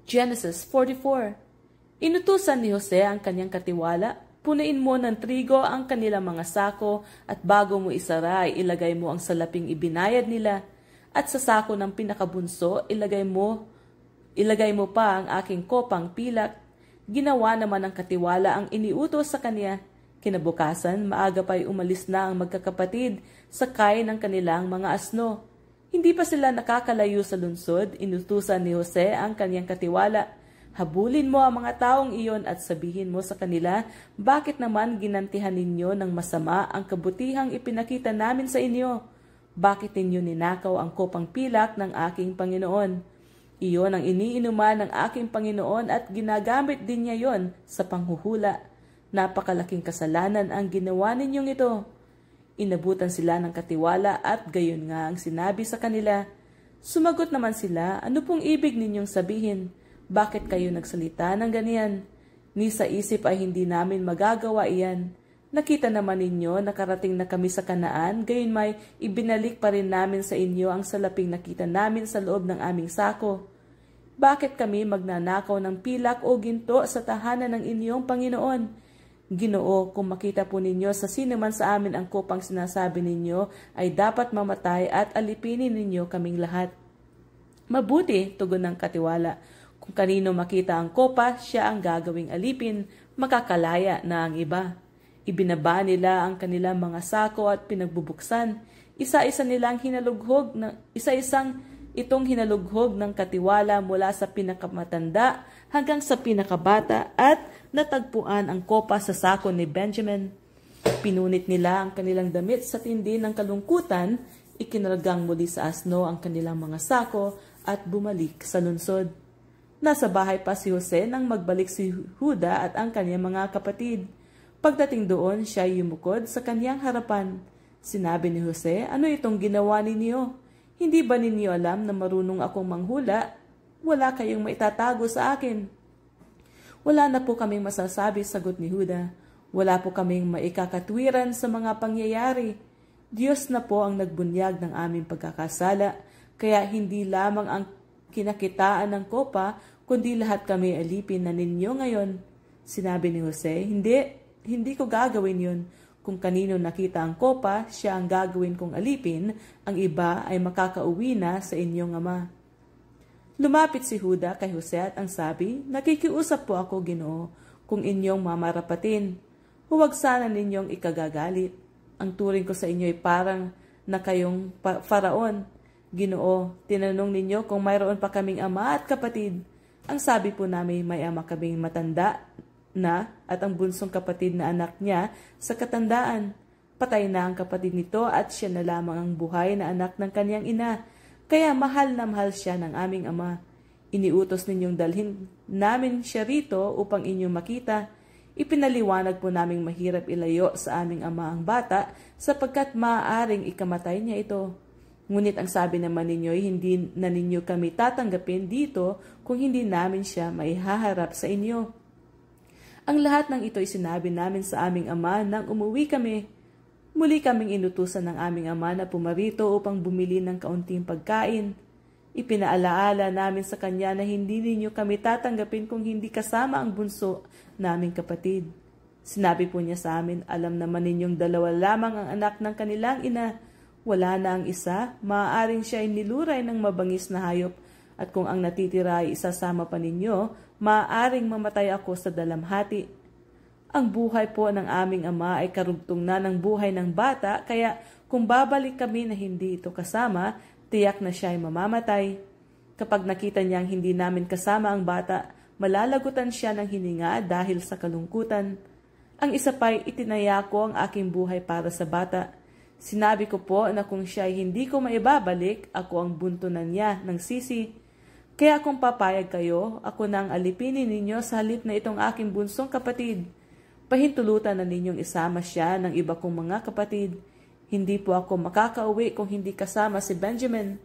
Genesis 44. Inutusan ni Jose ang kanyang katiwala, punuin mo ng trigo ang kanilang mga sako at bago mo isara ay ilagay mo ang salaping ibinayad nila at sa sako ng pinakabunso ilagay mo pa ang aking kopang pilak. Ginawa naman ng katiwala ang iniutos sa kanya. Kinabukasan, maaga pa'y umalis na ang magkakapatid sakay ng kanilang mga asno. Hindi pa sila nakakalayo sa lungsod, inutusan ni Jose ang kanyang katiwala. Habulin mo ang mga taong iyon at sabihin mo sa kanila, bakit naman ginantihan ninyo ng masama ang kabutihang ipinakita namin sa inyo? Bakit ninyo ninakaw ang kopang pilak ng aking Panginoon? Iyon ang iniinuman ng aking Panginoon at ginagamit din niya yon sa panghuhula. Napakalaking kasalanan ang ginawa ninyong ito. Inabutan sila ng katiwala at gayon nga ang sinabi sa kanila. Sumagot naman sila, ano pong ibig ninyong sabihin? Bakit kayo nagsalita ng ganyan? Ni sa isip ay hindi namin magagawa iyan. Nakita naman ninyo, nakarating na kami sa Kanaan, gayon may ibinalik pa rin namin sa inyo ang salaping nakita namin sa loob ng aming sako. Bakit kami magnanakaw ng pilak o ginto sa tahanan ng inyong Panginoon? Ginoo, kung makita po ninyo sa sino man sa amin ang kopang sinasabi ninyo, ay dapat mamatay at alipinin ninyo kaming lahat. Mabuti, tugon ng katiwala. Kung kanino makita ang kopa, siya ang gagawing alipin, makakalaya na ang iba. Ibinaba nila ang kanilang mga sako at pinagbubuksan. Isa-isang itong hinalughog ng katiwala mula sa pinakamatanda hanggang sa pinakabata at natagpuan ang kopa sa sako ni Benjamin. Pinunit nila ang kanilang damit sa tindi ng kalungkutan, ikinargang muli sa asno ang kanilang mga sako at bumalik sa lungsod. Nasa bahay pa si Jose nang magbalik si Huda at ang kanyang mga kapatid. Pagdating doon, siya yumukod sa kanyang harapan. Sinabi ni Jose, ano itong ginawa ninyo? Hindi ba ninyo alam na marunong akong manghula? Wala kayong maitatago sa akin. Wala na po kaming masasabi, sagot ni Huda. Wala po kaming maikakatwiran sa mga pangyayari. Diyos na po ang nagbunyag ng aming pagkakasala, kaya hindi lamang ang kinakitaan ng kopa, kundi lahat kami alipin na ninyo ngayon. Sinabi ni Jose, hindi ko gagawin yun. Kung kanino nakita ang kopa, siya ang gagawin kong alipin, ang iba ay makakauwi na sa inyong ama. Lumapit si Huda kay Jose at ang sabi, nakikiusap po ako, Ginoo, kung inyong mamarapatin. Huwag sana ninyong ikagagalit. Ang turing ko sa inyo ay parang na kayong faraon. Ginoo, tinanong ninyo kung mayroon pa kaming ama at kapatid. Ang sabi po namin may ama kaming matanda na at ang bunsong kapatid na anak niya sa katandaan. Patay na ang kapatid nito at siya na lamang ang buhay na anak ng kanyang ina. Kaya mahal na mahal siya ng aming ama. Iniutos ninyong dalhin namin siya rito upang inyong makita. Ipinaliwanag po naming mahirap ilayo sa aming ama ang bata sapagkat maaaring ikamatay niya ito. Ngunit ang sabi naman ninyo ay hindi na ninyo kami tatanggapin dito kung hindi namin siya maihaharap sa inyo. Ang lahat ng ito ay sinabi namin sa aming ama nang umuwi kami. Muli kaming inutusan ng aming ama na pumarito upang bumili ng kaunting pagkain. Ipinaalaala namin sa kanya na hindi ninyo kami tatanggapin kung hindi kasama ang bunso naming kapatid. Sinabi po niya sa amin, alam naman ninyong dalawa lamang ang anak ng kanilang ina. Wala na ang isa, maaaring siya ay niluray ng mabangis na hayop at kung ang natitira ay isasama pa ninyo, maaaring mamatay ako sa dalamhati. Ang buhay po ng aming ama ay karugtong na ng buhay ng bata, kaya kung babalik kami na hindi ito kasama, tiyak na siya ay mamamatay. Kapag nakita niyang hindi namin kasama ang bata, malalagutan siya ng hininga dahil sa kalungkutan. Ang isa pa'y itinaya ko ang aking buhay para sa bata. Sinabi ko po na kung siya ay hindi ko maibabalik, ako ang buntunan niya ng sisi. Kaya kung papayag kayo, ako nang alipinin ninyo sa halip na itong aking bunsong kapatid. Pahintulutan na ninyong isama siya ng iba kong mga kapatid. Hindi po ako makakauwi kung hindi kasama si Benjamin.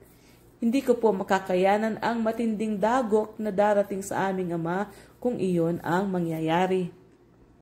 Hindi ko po makakayanan ang matinding dagok na darating sa aming ama kung iyon ang mangyayari.